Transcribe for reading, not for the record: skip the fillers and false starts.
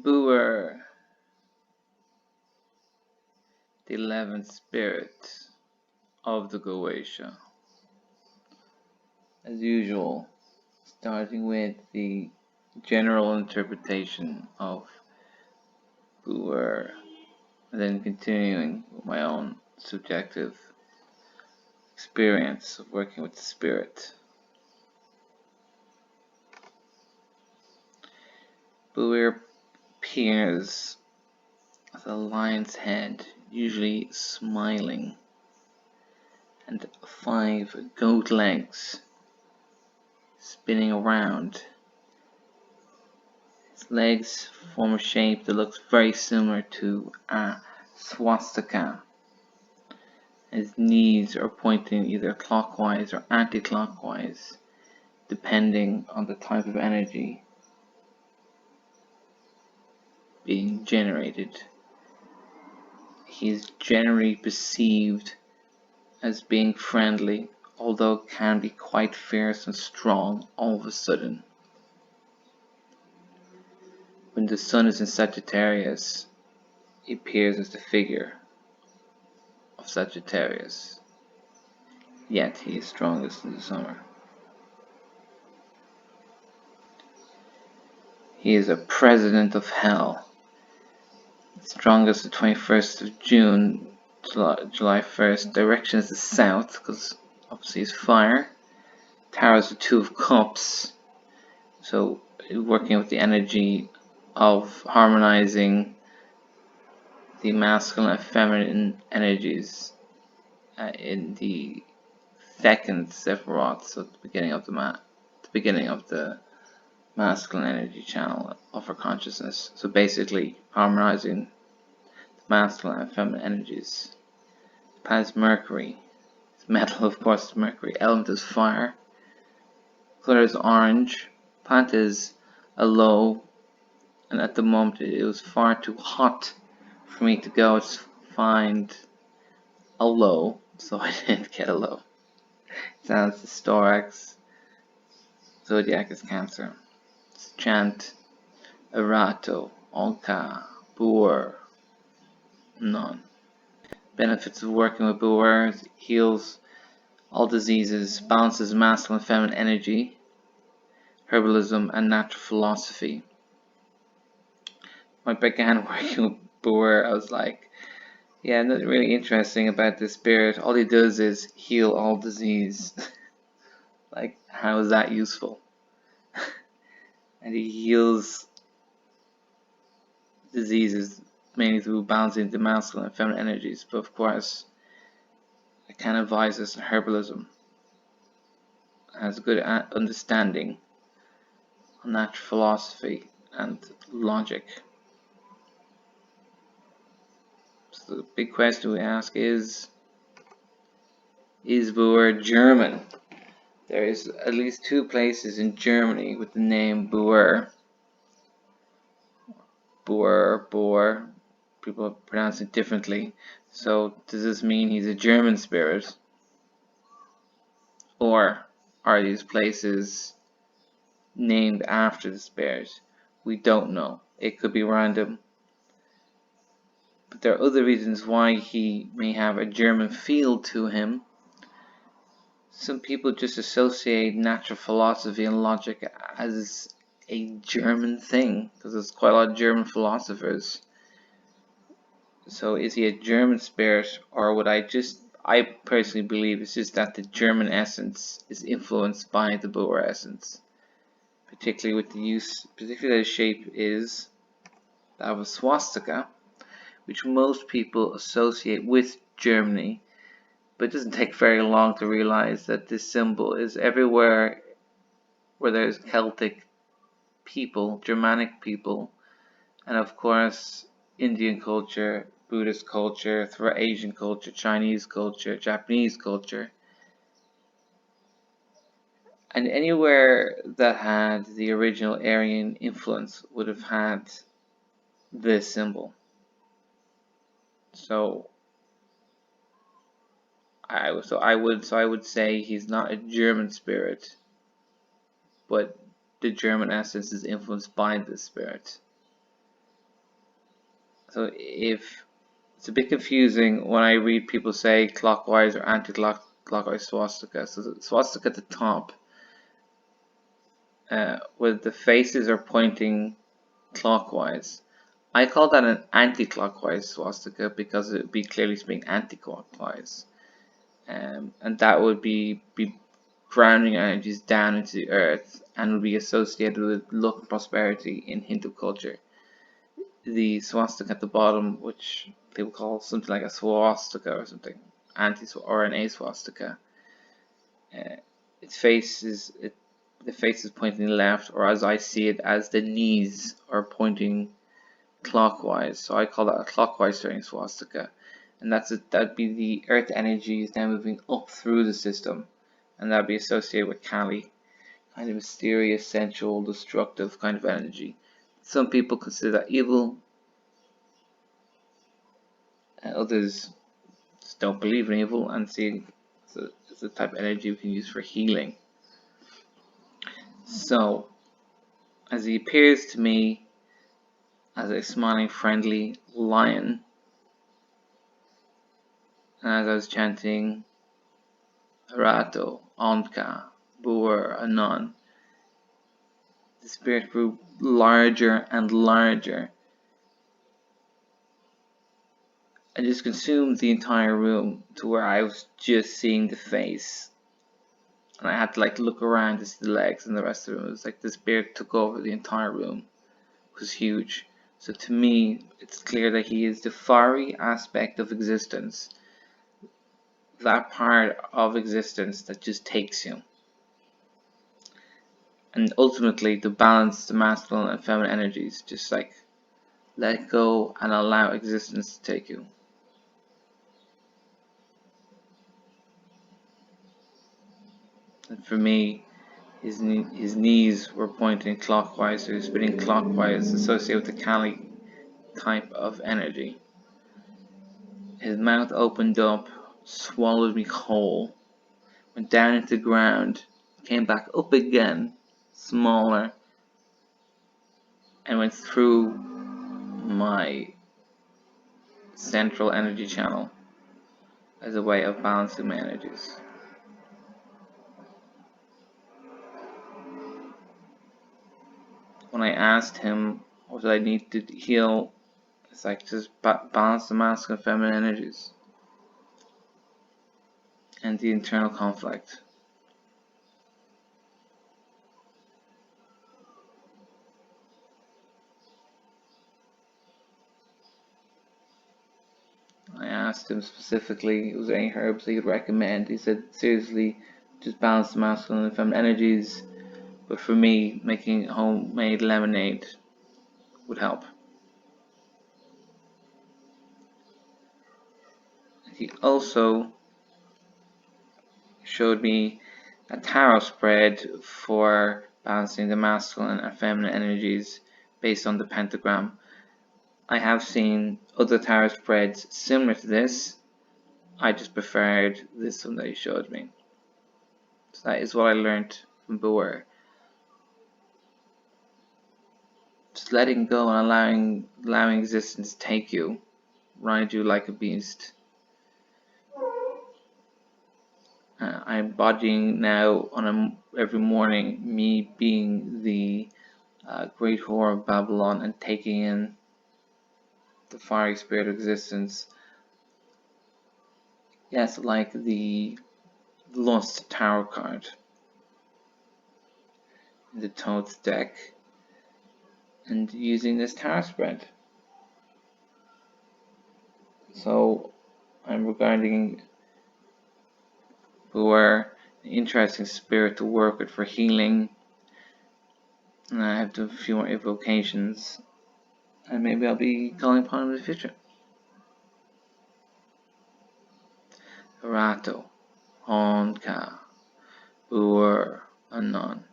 Buer, the 11th spirit of the Goetia. As usual, starting with the general interpretation of Buer, and then continuing with my own subjective experience of working with the spirit. Buer appears as a lion's head, usually smiling, and 5 goat legs spinning around. His legs form a shape that looks very similar to a swastika. His knees are pointing either clockwise or anti-clockwise, depending on the type of energy being generated. He is generally perceived as being friendly, although can be quite fierce and strong all of a sudden. When the sun is in Sagittarius, he appears as the figure of Sagittarius, yet he is strongest in the summer. He is a president of hell, strongest the 21st of June, July 1st. Direction is the south, because obviously it's fire. Tower is the 2 of Cups, so working with the energy of harmonizing the masculine and feminine energies in the second Sephiroth, so at the beginning of the masculine energy channel of our consciousness. So basically harmonizing the masculine and feminine energies. The planet is Mercury. It's metal, of course, is Mercury. Element is fire. Color is orange. Planet is a low, and at the moment it was far too hot for me to go to find a low, so I didn't get a low. Sounds the Storax. Zodiac is Cancer. Chant, Erato, Olka, Buer, none. Benefits of working with Buer: heals all diseases, balances masculine and feminine energy, herbalism, and natural philosophy. When I began working with Buer, I was like, yeah, nothing really interesting about this spirit. All he does is heal all disease. Like, how is that useful? And he heals diseases mainly through balancing the masculine and feminine energies. But of course, I can advise us herbalism has a good understanding of natural philosophy and logic. So the big question we ask is Buer German? There is at least 2 places in Germany with the name Buer. Buer. People pronounce it differently. So does this mean he's a German spirit? Or are these places named after the spirit? We don't know. It could be random. But there are other reasons why he may have a German feel to him. Some people just associate natural philosophy and logic as a German thing, because there's quite a lot of German philosophers. So is he a German spirit, or would I personally believe it's just that the German essence is influenced by the Buer essence, particularly with the use, particularly the shape is that of a swastika, which most people associate with Germany. But it doesn't take very long to realize that this symbol is everywhere where there's Celtic people, Germanic people, and of course Indian culture, Buddhist culture, Asian culture, Chinese culture, Japanese culture. And anywhere that had the original Aryan influence would have had this symbol. So I would say he's not a German spirit, but the German essence is influenced by this spirit. So if it's a bit confusing when I read people say clockwise or anti-clockwise swastika. So the swastika at the top, where the faces are pointing clockwise. I call that an anti-clockwise swastika because it would be clearly being anti-clockwise. And that would be grounding energies down into the earth and would be associated with luck and prosperity in Hindu culture. The swastika at the bottom, which they would call something like a swastika or something, or an aswastika. The face is pointing left, or as I see it, as the knees are pointing clockwise. So I call that a clockwise turning swastika, and that'd be the earth energy is now moving up through the system, and that'd be associated with Kali, kind of mysterious, sensual, destructive kind of energy. Some people consider that evil, and others just don't believe in evil and see it's a type of energy we can use for healing. So, as he appears to me as a smiling, friendly lion, and as I was chanting Rato, Onka, Buer, Anon, the spirit grew larger and larger and just consumed the entire room to where I was just seeing the face. And I had to look around to see the legs and the rest of the room. It was like the spirit took over the entire room. It was huge. So to me, it's clear that he is the fiery aspect of existence. That part of existence that just takes you. And ultimately to balance the masculine and feminine energies, just let go and allow existence to take you. And for me, his knees were pointing clockwise, so he was spinning clockwise, associated with the Kali type of energy. His mouth opened up, swallowed me whole, went down into the ground, came back up again, smaller, and went through my central energy channel as a way of balancing my energies. When I asked him what did I need to heal, it's like just balance the masculine and feminine energies and the internal conflict. I asked him specifically, was there any herbs he could recommend? He said, seriously, just balance the masculine and feminine energies. But for me, making homemade lemonade would help. He also showed me a tarot spread for balancing the masculine and feminine energies based on the pentagram. I have seen other tarot spreads similar to this. I just preferred this one that he showed me. So that is what I learned from Buer. Just letting go and allowing existence to take you, ride you like a beast. I'm embodying now every morning me being the great whore of Babylon and taking in the fiery spirit of existence. Yes, like the Lost Tarot card in the Toad's deck, and using this tarot spread. So I'm regarding Buer an interesting spirit to work with for healing, and I have to do a few more evocations, and maybe I'll be calling upon him in the future. Rato, Honka, Buer, Anon.